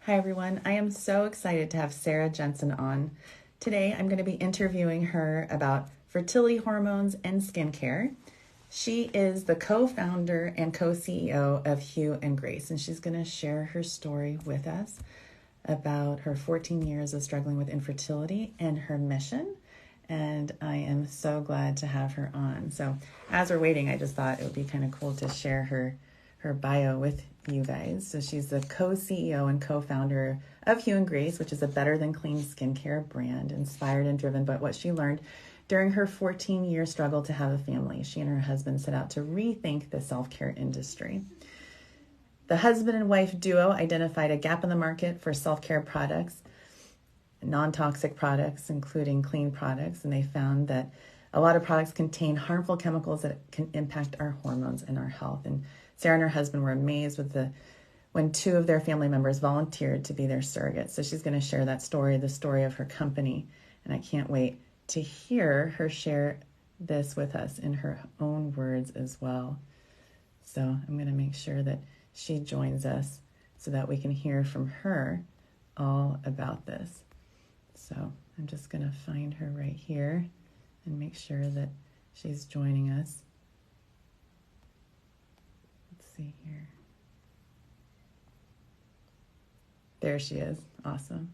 Hi, everyone. I am so excited to have Sarah Jensen on. Today, I'm going to be interviewing her about fertility hormones and skincare. She is the co founder and co CEO of Hue and Grace, and she's going to share her story with us about her 14 years of struggling with infertility and her mission. And I am so glad to have her on. So, as we're waiting, I just thought it would be kind of cool to share her bio with you guys. So she's the co-CEO and co-founder of Hue and Grace, which is a better than clean skincare brand inspired and driven by what she learned during her 14-year struggle to have a family. She and her husband set out to rethink the self-care industry. The husband and wife duo identified a gap in the market for self-care products, non-toxic products, including clean products, and they found that a lot of products contain harmful chemicals that can impact our hormones and our health. And Sarah and her husband were amazed when two of their family members volunteered to be their surrogates. So she's going to share that story, the story of her company. And I can't wait to hear her share this with us in her own words as well. So I'm going to make sure that she joins us so that we can hear from her all about this. So I'm just going to find her right here and make sure that she's joining us. Let's see here. There she is. Awesome.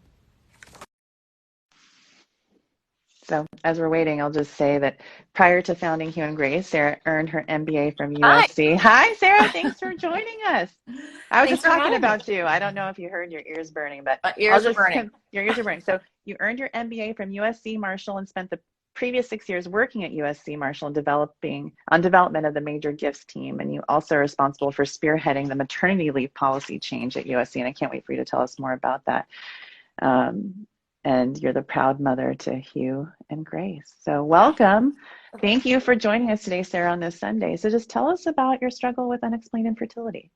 So as we're waiting, I'll just say that prior to founding Hue and Grace, Sarah earned her MBA from Hi. USC. Hi, Sarah. Thanks for joining us. I was Thanks just for talking having me. about you. I don't know if you heard your ears burning, but My ears are burning. your ears are burning. So you earned your MBA from USC Marshall and spent the previous 6 years working at USC Marshall and development of the major gifts team. And you also are responsible for spearheading the maternity leave policy change at USC. And I can't wait for you to tell us more about that. And you're the proud mother to Hue and Grace. So welcome. Thank you for joining us today, Sarah, on this Sunday. So just tell us about your struggle with unexplained infertility.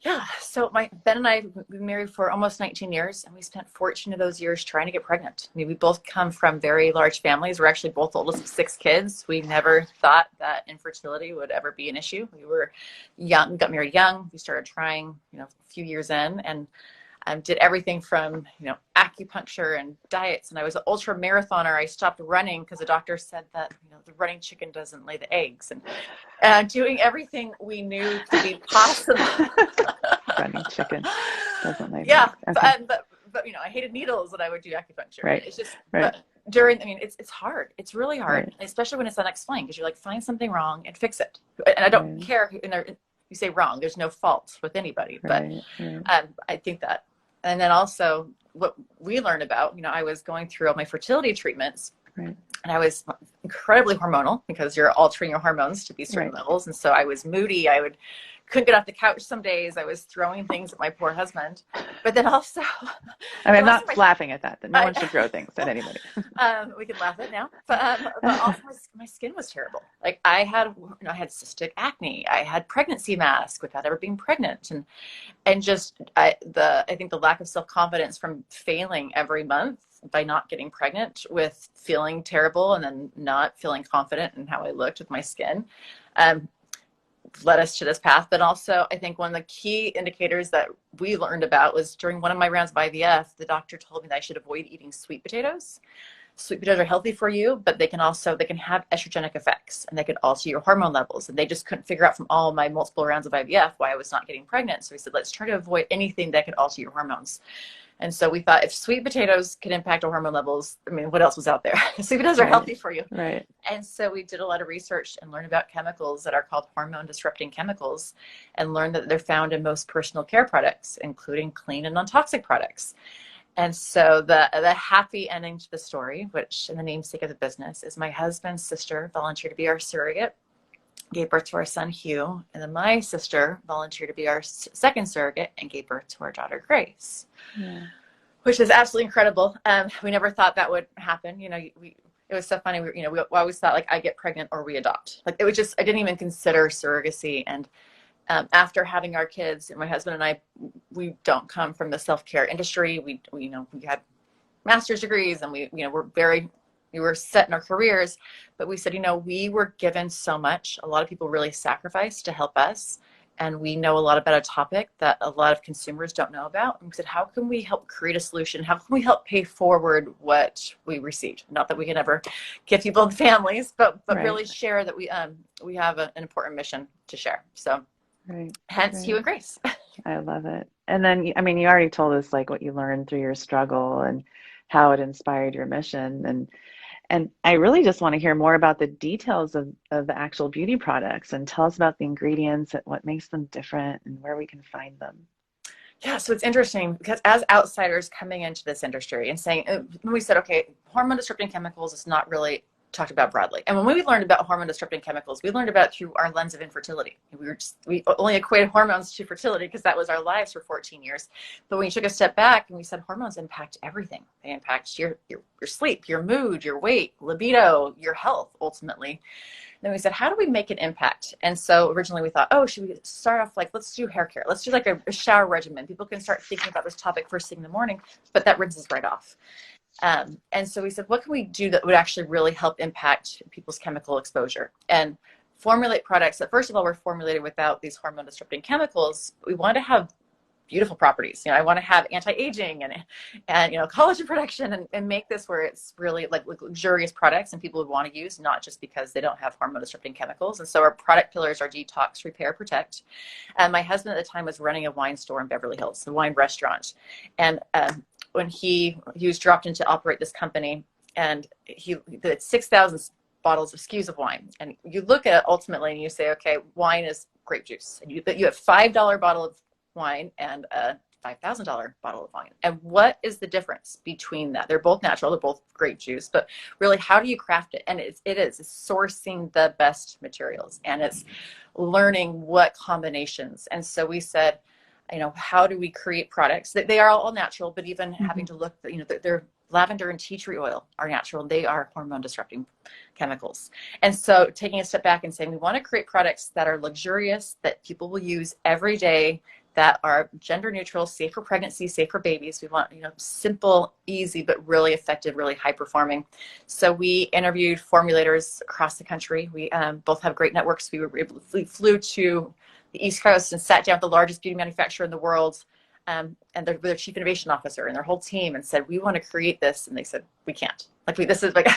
Yeah. So Ben and I have been married for almost 19 years, and we spent 14 of those years trying to get pregnant. I mean, we both come from very large families. We're actually both the oldest of 6 kids. We never thought that infertility would ever be an issue. We were young, got married young. We started trying, a few years in, and did everything from, acupuncture and diets. And I was an ultra marathoner. I stopped running because the doctor said that, the running chicken doesn't lay the eggs. And doing everything we knew to be possible. Running chicken doesn't lay the Yeah. eggs. Okay. But I hated needles and I would do acupuncture. Right. It's just, right. But it's hard. It's really hard, Right. especially when it's unexplained, because you're like, find something wrong and fix it. And I don't care who, you say wrong, there's no fault with anybody, but I think that. And then also what we learned about, I was going through all my fertility treatments, and I was incredibly hormonal because you're altering your hormones to be certain levels. And so I was moody. Couldn't get off the couch some days. I was throwing things at my poor husband. But then also, I'm not laughing at that. No one should throw things at anybody. We can laugh at it now. But also my skin was terrible. Like I had cystic acne. I had pregnancy mask without ever being pregnant, and just I think the lack of self-confidence from failing every month by not getting pregnant, with feeling terrible and then not feeling confident in how I looked with my skin, led us to this path. But also, I think one of the key indicators that we learned about was during one of my rounds of IVF, the doctor told me that I should avoid eating sweet potatoes. Sweet potatoes are healthy for you, but they can have estrogenic effects, and they could alter your hormone levels. And they just couldn't figure out from all my multiple rounds of IVF why I was not getting pregnant. So he said, let's try to avoid anything that could alter your hormones. And so we thought, if sweet potatoes could impact our hormone levels, what else was out there? Sweet potatoes are healthy for you. Right. And so we did a lot of research and learned about chemicals that are called hormone disrupting chemicals, and learned that they're found in most personal care products, including clean and non-toxic products. And so the happy ending to the story, which in the namesake of the business, is my husband's sister volunteered to be our surrogate, gave birth to our son Hugh, and then my sister volunteered to be our second surrogate and gave birth to our daughter Grace, which is absolutely incredible. We never thought that would happen. It was so funny. We always thought, like, I get pregnant or we adopt. Like, it was just, I didn't even consider surrogacy. And after having our kids, and my husband and I, we don't come from the self-care industry. We had master's degrees, and we were set in our careers, but we said, we were given so much. A lot of people really sacrificed to help us. and we know a lot about a topic that a lot of consumers don't know about. And we said, how can we help create a solution? How can we help pay forward what we received? Not that we can ever give people and families, but really share that we have an important mission to share. So hence Hue and Grace. I love it. And then, I mean, you already told us like what you learned through your struggle and how it inspired your mission. And I really just want to hear more about the details of the actual beauty products, and tell us about the ingredients and what makes them different and where we can find them. Yeah, so it's interesting because as outsiders coming into this industry and saying, when we said, okay, hormone disrupting chemicals is not really talked about broadly. And when we learned about hormone disrupting chemicals, we learned about it through our lens of infertility. We only equated hormones to fertility because that was our lives for 14 years. But when you took a step back and we said hormones impact everything, they impact your sleep, your mood, your weight, libido, your health, ultimately. Then we said, how do we make an impact? And so originally we thought, oh, should we start off like, let's do hair care. Let's do like a shower regimen. People can start thinking about this topic first thing in the morning, but that rinses right off. And so we said, what can we do that would actually really help impact people's chemical exposure and formulate products that, first of all, were formulated without these hormone disrupting chemicals. We want to have beautiful properties. I want to have anti-aging and collagen production and make this where it's really like luxurious products and people would want to use, not just because they don't have hormone disrupting chemicals. And so our product pillars are detox, repair, protect. And my husband at the time was running a wine store in Beverly Hills, a wine restaurant. And when he was dropped in to operate this company, and he did 6,000 bottles of SKUs of wine. And you look at it ultimately and you say, okay, wine is grape juice. And you have $5 bottle of wine and a $5,000 bottle of wine. And what is the difference between that? They're both natural, they're both grape juice, but really, how do you craft it? And it's sourcing the best materials, and it's learning what combinations. And so we said, how do we create products that they are all natural, but even having to look, they're lavender and tea tree oil are natural. They are hormone disrupting chemicals. And so taking a step back and saying, we want to create products that are luxurious, that people will use every day, that are gender neutral, safe for pregnancy, safe for babies. We want, simple, easy, but really effective, really high performing. So we interviewed formulators across the country. We both have great networks. We flew to the East Coast and sat down with the largest beauty manufacturer in the world, and their chief innovation officer and their whole team, and said, we want to create this. And they said, we can't. This is like,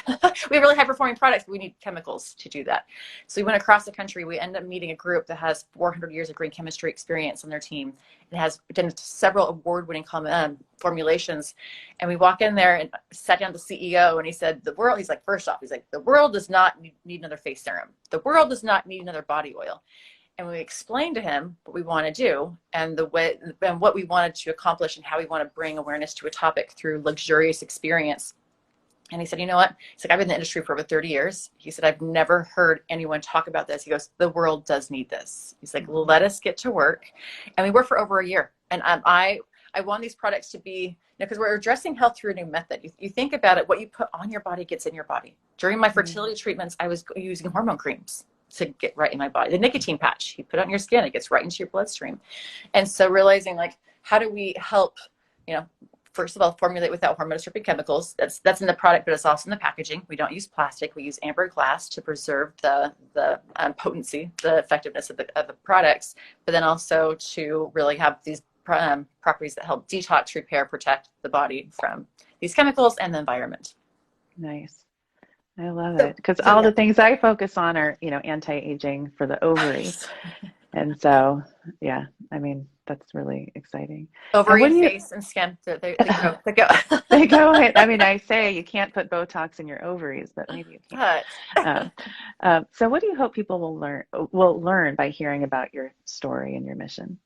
we have really high performing products, but we need chemicals to do that. So we went across the country. We ended up meeting a group that has 400 years of green chemistry experience on their team and has done several award-winning formulations. And we walk in there and sat down with the CEO, and he said, he's like, first off, he's like, the world does not need another face serum. The world does not need another body oil. And we explained to him what we want to do and what we wanted to accomplish and how we want to bring awareness to a topic through luxurious experience. And he said, you know what? He's like, I've been in the industry for over 30 years. He said, I've never heard anyone talk about this. He goes, the world does need this. He's like, let us get to work. And we worked for over a year. And I want these products to be, because we're addressing health through a new method. You think about it, what you put on your body gets in your body. During my fertility treatments, I was using hormone creams to get right in my body. The nicotine patch, you put it on your skin, it gets right into your bloodstream. And so realizing, like, how do we help, first of all, formulate without hormone disrupting chemicals. That's in the product, but it's also in the packaging. We don't use plastic. We use amber glass to preserve the potency, the effectiveness of the products, but then also to really have these properties that help detox, repair, protect the body from these chemicals and the environment. Nice. I love it, because all the things I focus on are, anti-aging for the ovary. And so, yeah, I mean, that's really exciting. Ovary, and face, and skin, they go. They go. I mean, I say you can't put Botox in your ovaries, but maybe you can. So what do you hope people will learn by hearing about your story and your mission?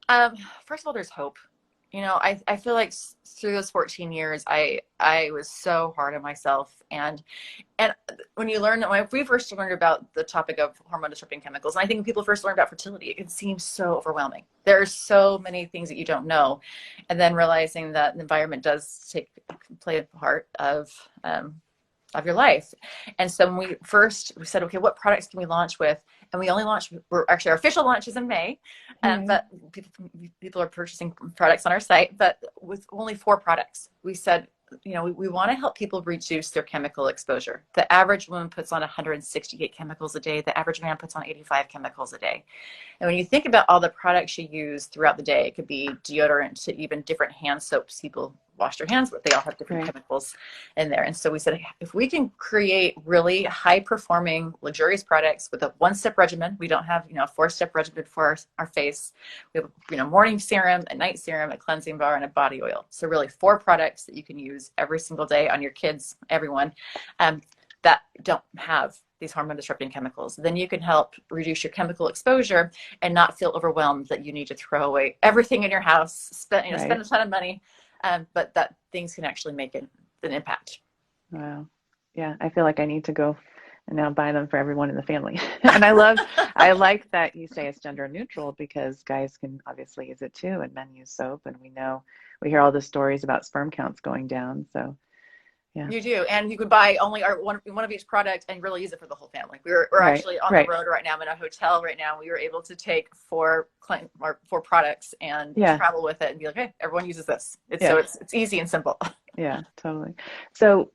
First of all, there's hope. I feel like through those 14 years, I was so hard on myself. And when we first learned about the topic of hormone disrupting chemicals, and I think when people first learn about fertility, it can seem so overwhelming. There are so many things that you don't know. And then realizing that the environment does play a part of your life. And so when we said, okay, what products can we launch with? And we only our official launch is in May, but people are purchasing products on our site, but with only 4 products. We said, we want to help people reduce their chemical exposure. The average woman puts on 168 chemicals a day. The average man puts on 85 chemicals a day. And when you think about all the products you use throughout the day, it could be deodorant to even different hand soaps people wash their hands with. They all have different chemicals in there. And so we said, if we can create really high performing, luxurious products with a one-step regimen, we don't have, a 4-step regimen for our face. We have, morning serum, a night serum, a cleansing bar, and a body oil. So really 4 products that you can use every single day on your kids, everyone, that don't have these hormone disrupting chemicals. Then you can help reduce your chemical exposure and not feel overwhelmed that you need to throw away everything in your house, spend a ton of money, but that things can actually make an impact. Wow. Yeah, I feel like I need to go and now buy them for everyone in the family. And I like that you say it's gender neutral, because guys can obviously use it too, and men use soap, and we hear all the stories about sperm counts going down. So yeah. You do, and you could buy only one of each product and really use it for the whole family. We're actually on the road right now. I'm in a hotel right now. We were able to take 4 products and travel with it and be like, hey, everyone uses this. So it's easy and simple. Yeah, totally. So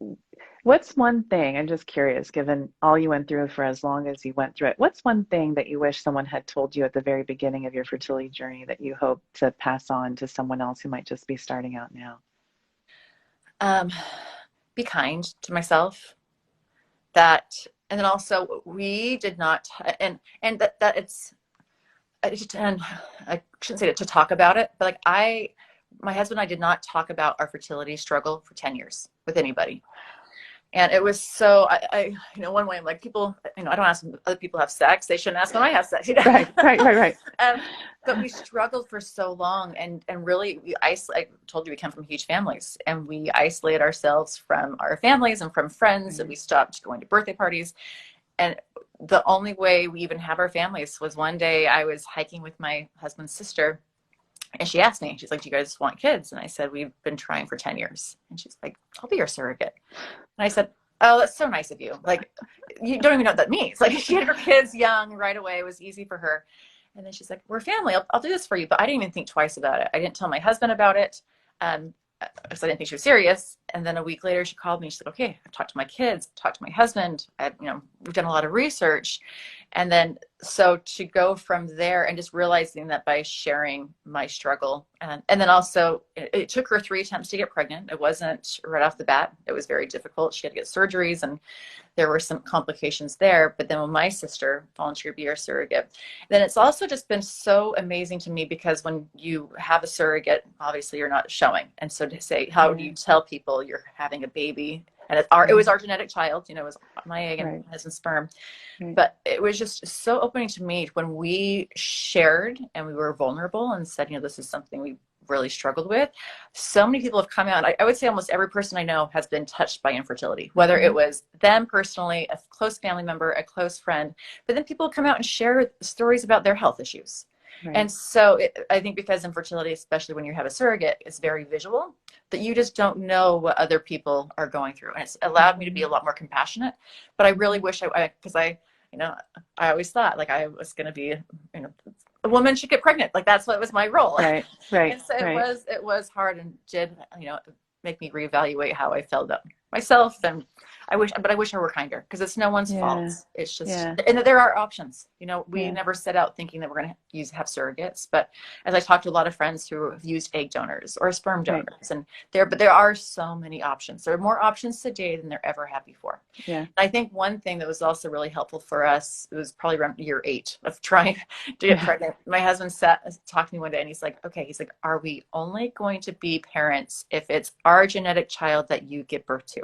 what's one thing, I'm just curious, given all you went through for as long as you went through it, what's one thing that you wish someone had told you at the very beginning of your fertility journey that you hope to pass on to someone else who might just be starting out now? Be kind to myself. And then also we did not, and that it's, and I shouldn't say it to talk about it, but like my husband and I did not talk about our fertility struggle for 10 years with anybody. And it was so, one way I'm like, people, I don't ask when other people have sex. They shouldn't ask when I have sex. Right. But we struggled for so long, and really I told you we come from huge families, and we isolated ourselves from our families and from friends, and we stopped going to birthday parties. And the only way we even have our families was one day I was hiking with my husband's sister, and she asked me, she's like, do you guys want kids? And I said, we've been trying for 10 years. And she's like, I'll be your surrogate. And I said, oh, that's so nice of you. Like, you don't even know what that means. Like, she had her kids young right away. It was easy for her. And then she's like, we're family. I'll do this for you. But I didn't even think twice about it. I didn't tell my husband about it. Because I didn't think she was serious. And then a week later, she called me. She's like, okay, I've talked to my kids, talked to my husband. We've done a lot of research. And then, so to go from there and just realizing that by sharing my struggle, and then also it took her 3 attempts to get pregnant. It wasn't right off the bat. It was very difficult. She had to get surgeries, and there were some complications there. But then when my sister volunteered to be our surrogate, then it's also just been so amazing to me, because when you have a surrogate, obviously you're not showing. And so to say, how do you tell people you're having a baby? And it was our genetic child, it was my egg and my husband's sperm. But it was just so opening to me when we shared and we were vulnerable and said, this is something we really struggled with. So many people have come out. I would say almost every person I know has been touched by infertility, whether it was them personally, a close family member, a close friend, but then people come out and share stories about their health issues. And so I think because infertility, especially when you have a surrogate, is very visual, that you just don't know what other people are going through. And it's allowed me to be a lot more compassionate. But I really wish because I always thought like I was going to be, a woman should get pregnant. Like that's what was my role. Right. And so it was hard, and did, make me reevaluate how I felt about myself. And I wish I were kinder, because it's no one's fault. It's just, and there are options. We never set out thinking that we're going to have surrogates. But as I talked to a lot of friends who have used egg donors or sperm donors, and there are so many options. There are more options today than there ever have before. Yeah. And I think one thing that was also really helpful for us, it was probably around year 8 of trying to get pregnant. My husband talked to me one day, and he's like, are we only going to be parents if it's our genetic child that you give birth to?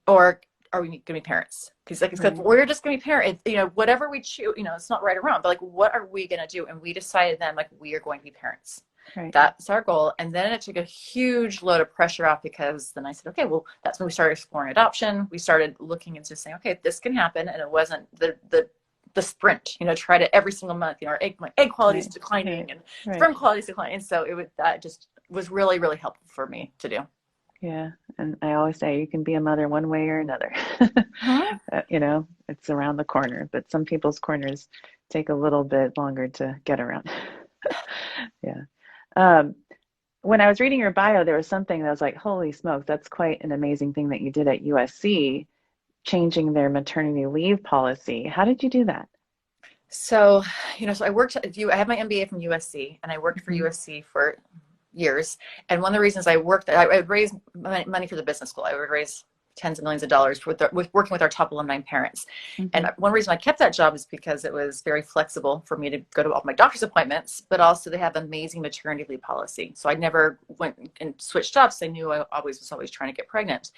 Or are we going to be parents? Because we're just going to be parents. Whatever we choose, it's not right or wrong, but like, what are we going to do? And we decided then, like, we are going to be parents. Right. That's our goal. And then it took a huge load of pressure off, because then I said, okay, well, that's when we started exploring adoption. We started looking into saying, okay, this can happen. And it wasn't the sprint, try to every single month, our egg quality is declining and sperm quality is declining. And so that just was really, really helpful for me to do. Yeah. And I always say you can be a mother one way or another. It's around the corner, but some people's corners take a little bit longer to get around. Yeah. when I was reading your bio, there was something that was like, holy smokes, that's quite an amazing thing that you did at USC, changing their maternity leave policy. How did you do that? So, so I worked, I have my MBA from USC, and I worked for Hmm. USC for years. And one of the reasons I worked, I would raise money for the business school. I would raise tens of millions of dollars with working with our top alumni parents. Hmm. And one reason I kept that job is because it was very flexible for me to go to all my doctor's appointments, but also they have amazing maternity leave policy. So I never went and switched jobs. I knew I was always trying to get pregnant.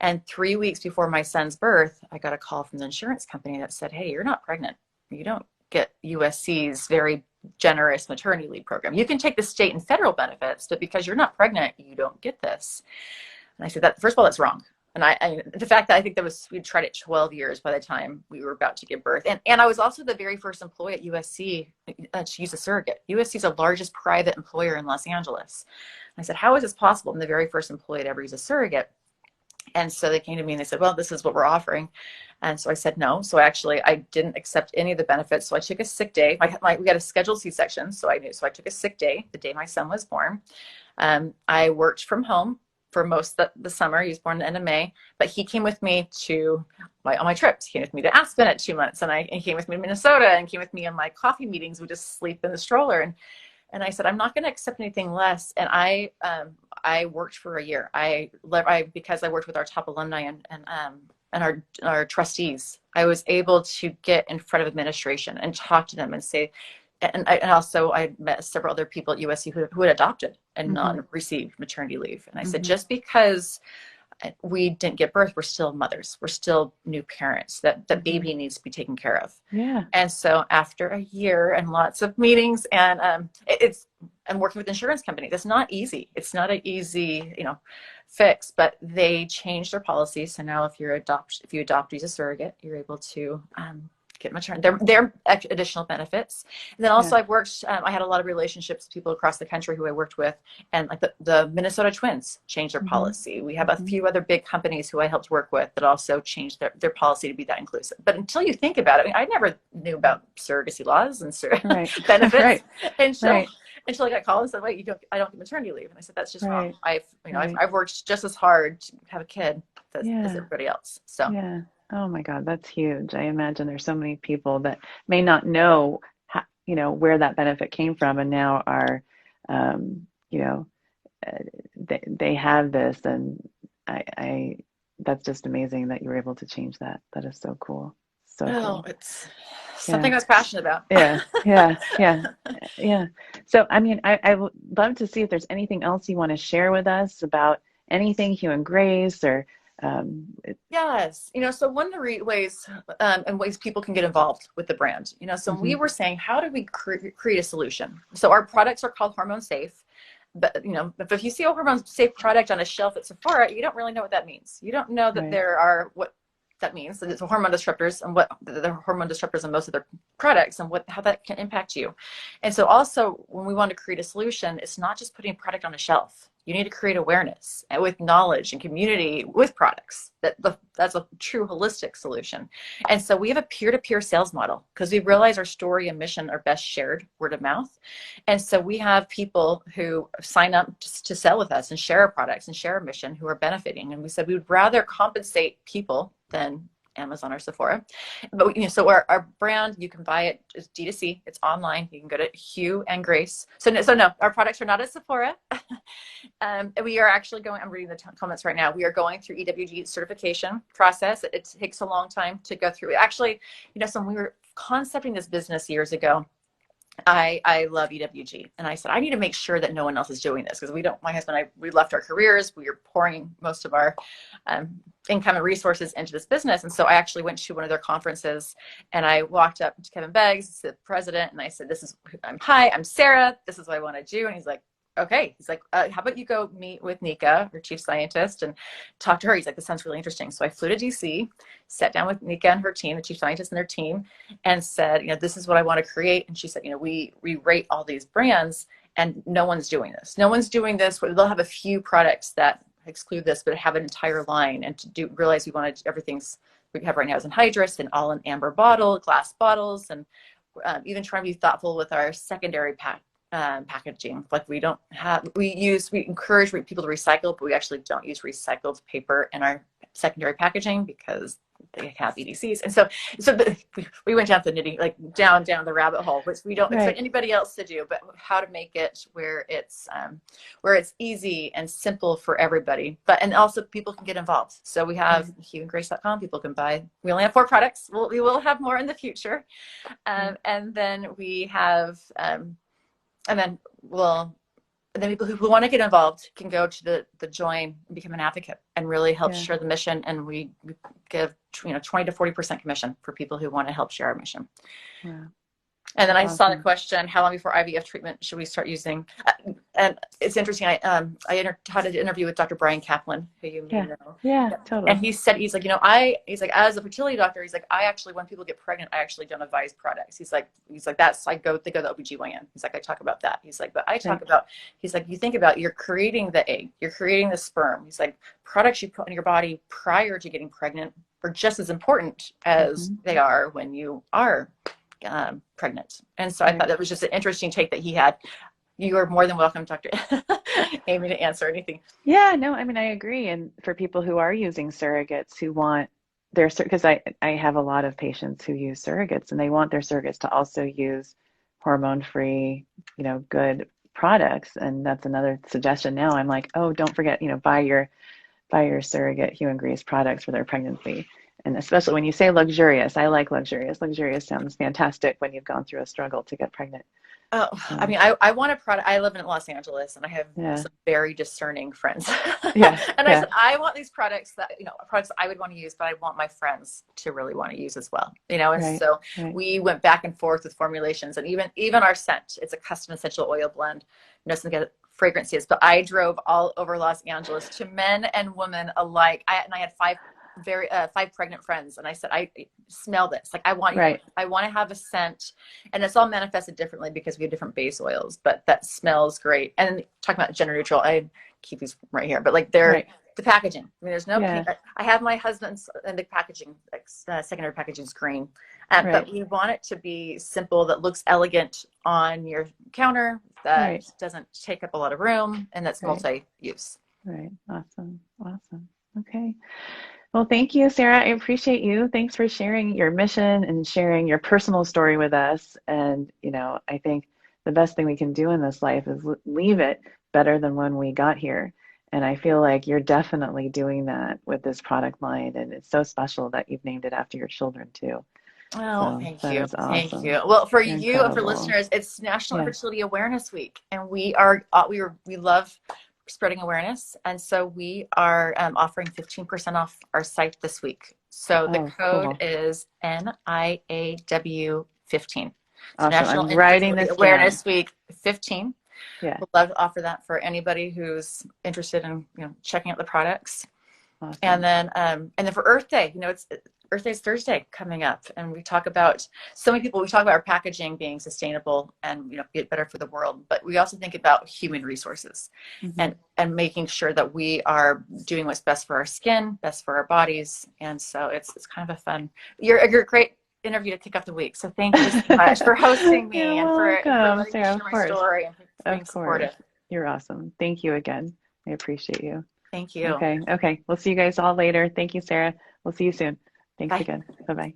And 3 weeks before my son's birth, I got a call from the insurance company that said, "Hey, you're not pregnant. You don't get USC's very generous maternity leave program. You can take the state and federal benefits, but because you're not pregnant, you don't get this." And I said, that first of all, that's wrong. And the fact that I think we'd tried it 12 years by the time we were about to give birth. And I was also the very first employee at USC to use a surrogate. USC is the largest private employer in Los Angeles. And I said, how is this possible? I'm the very first employee to ever use a surrogate. And so they came to me and they said, well, this is what we're offering. And so I said no. So actually, I didn't accept any of the benefits. So I took a sick day. We got a scheduled C-section. So I took a sick day the day my son was born. I worked from home for most of the summer. He was born the end of May, but he came with me to all my trips. He came with me to Aspen at 2 months, and he came with me to Minnesota, and came with me on my coffee meetings. We just sleep in the stroller. And I said, I'm not going to accept anything less. And I worked for a year. Because I worked with our top alumni and our trustees, I was able to get in front of administration and talk to them and say, and I met several other people at USC who had adopted and not received maternity leave. And I said, just because we didn't give birth, we're still mothers. We're still new parents. That baby needs to be taken care of. Yeah. And so after a year and lots of meetings, and I'm working with insurance companies. It's not easy. It's not an easy, fix, but they changed their policy. So now if you adopt as a surrogate, you're able to get maternity. Their additional benefits. And then also I've worked, I had a lot of relationships with people across the country who I worked with, and like the Minnesota Twins changed their policy. We have a few other big companies who I helped work with that also changed their policy to be that inclusive. But until you think about it, I never knew about surrogacy laws and benefits until I got called and said, wait, I don't get maternity leave. And I said, that's just wrong. I've worked just as hard to have a kid as everybody else. So yeah. Oh my God, that's huge. I imagine there's so many people that may not know how, where that benefit came from, and now are, they have this, and I that's just amazing that you were able to change that. That is so cool. So cool. It's something I was passionate about. Yeah. So, I would love to see if there's anything else you want to share with us about anything Hugh and Grace or. Yes. So one of the ways and ways people can get involved with the brand, so we were saying, how do we create a solution? So our products are called Hormone Safe, but if you see a Hormone Safe product on a shelf at Sephora, you don't really know what that means. You don't know that there are what that means, that it's hormone disruptors, and what the hormone disruptors in most of their products, and how that can impact you. And so also when we want to create a solution, it's not just putting product on a shelf. You need to create awareness and with knowledge and community with products. That's a true holistic solution. And so we have a peer-to-peer sales model because we realize our story and mission are best shared word of mouth. And so we have people who sign up to sell with us and share our products and share our mission who are benefiting. And we said we would rather compensate people than Amazon or Sephora. But so our brand, you can buy it, it's D2C, it's online. You can go to Hugh and Grace. So no, our products are not at Sephora. We are actually going, I'm reading the comments right now. We are going through Ewg certification process. It takes a long time to go through. Actually, so when we were concepting this business years ago, I love EWG. And I said, I need to make sure that no one else is doing this because my husband and I, we left our careers. We were pouring most of our income and resources into this business. And so I actually went to one of their conferences and I walked up to Kevin Beggs, the president, and I said, hi, I'm Sarah. This is what I want to do. And he's like, okay. He's like, how about you go meet with Nika, her chief scientist, and talk to her. He's like, this sounds really interesting. So I flew to DC, sat down with Nika and her team, the chief scientist and their team, and said, this is what I want to create. And she said, we rate all these brands and no one's doing this. No one's doing this. They'll have a few products that exclude this, but have an entire line. And to realize we wanted everything's we have right now is anhydrous and all in amber glass bottles, and even trying to be thoughtful with our secondary packaging. Like we encourage people to recycle, but we actually don't use recycled paper in our secondary packaging because they have EDCs. And so we went down the down the rabbit hole, which we don't expect anybody else to do, but how to make it where it's easy and simple for everybody. And also people can get involved. So we have HughandGrace.com. People can buy. We only have 4 products. We will have more in the future. And then we have, then people who want to get involved can go to the join and become an advocate and really help share the mission. And we give 20 to 40% commission for people who want to help share our mission. Yeah. And then I saw the question, how long before IVF treatment should we start using? And it's interesting. I had an interview with Dr. Brian Kaplan, who you may know. Yeah, totally. And he said, he's like, as a fertility doctor, he's like, I actually, when people get pregnant, I actually don't advise products. He's like, they go to the OBGYN. He's like, I talk about that. He's like, but I talk about, he's like, you think about, you're creating the egg, you're creating the sperm. He's like, products you put in your body prior to getting pregnant are just as important as they are when you are pregnant. And so I thought that was just an interesting take that he had. You are more than welcome, Dr. Aimee, to answer anything. Yeah, no, I mean, I agree. And for people who are using surrogates who want their, because I have a lot of patients who use surrogates and they want their surrogates to also use hormone-free, good products. And that's another suggestion now. I'm like, oh, don't forget, buy your surrogate Ewg Grace products for their pregnancy. And especially when you say luxurious, I like luxurious. Luxurious sounds fantastic when you've gone through a struggle to get pregnant. Oh, I mean, I want a product. I live in Los Angeles and I have some very discerning friends. And I said, I want these products that, products I would want to use, but I want my friends to really want to use as well. And so we went back and forth with formulations, and even our scent, it's a custom essential oil blend. Something fragrances, but I drove all over Los Angeles to men and women alike. I had 5 pregnant friends, and I said, I smell this. Like, I want to have a scent, and it's all manifested differently because we have different base oils, but that smells great. And talking about gender neutral, I keep these right here, but like they're the packaging. I mean, there's no. I have my husband's and the packaging, secondary packaging is green, but we want it to be simple, that looks elegant on your counter, that doesn't take up a lot of room, and that's multi-use. Right. Awesome. Okay. Well, thank you, Sarah. I appreciate you. Thanks for sharing your mission and sharing your personal story with us. And, I think the best thing we can do in this life is leave it better than when we got here. And I feel like you're definitely doing that with this product line. And it's so special that you've named it after your children, too. Oh, thank you. Awesome. Thank you. Well, for You're you incredible. and for listeners, it's National Fertility Awareness Week. And we love spreading awareness, and so we are offering 15% off our site this week. So the code is NIAW 15. Awesome. National I'm writing this Awareness Week 15. Yeah, we'd love to offer that for anybody who's interested in checking out the products. Awesome. And then for Earth Day, it's Earth Day is Thursday coming up, and we talk about our packaging being sustainable and get better for the world, but we also think about human resources and making sure that we are doing what's best for our skin, best for our bodies. And so it's kind of a fun. You're a great interview to kick off the week. So thank you so much for hosting me and for letting me share my story and for being supportive. You're awesome. Thank you again. I appreciate you. Thank you. Okay. We'll see you guys all later. Thank you, Sarah. We'll see you soon. Thanks again. Bye-bye.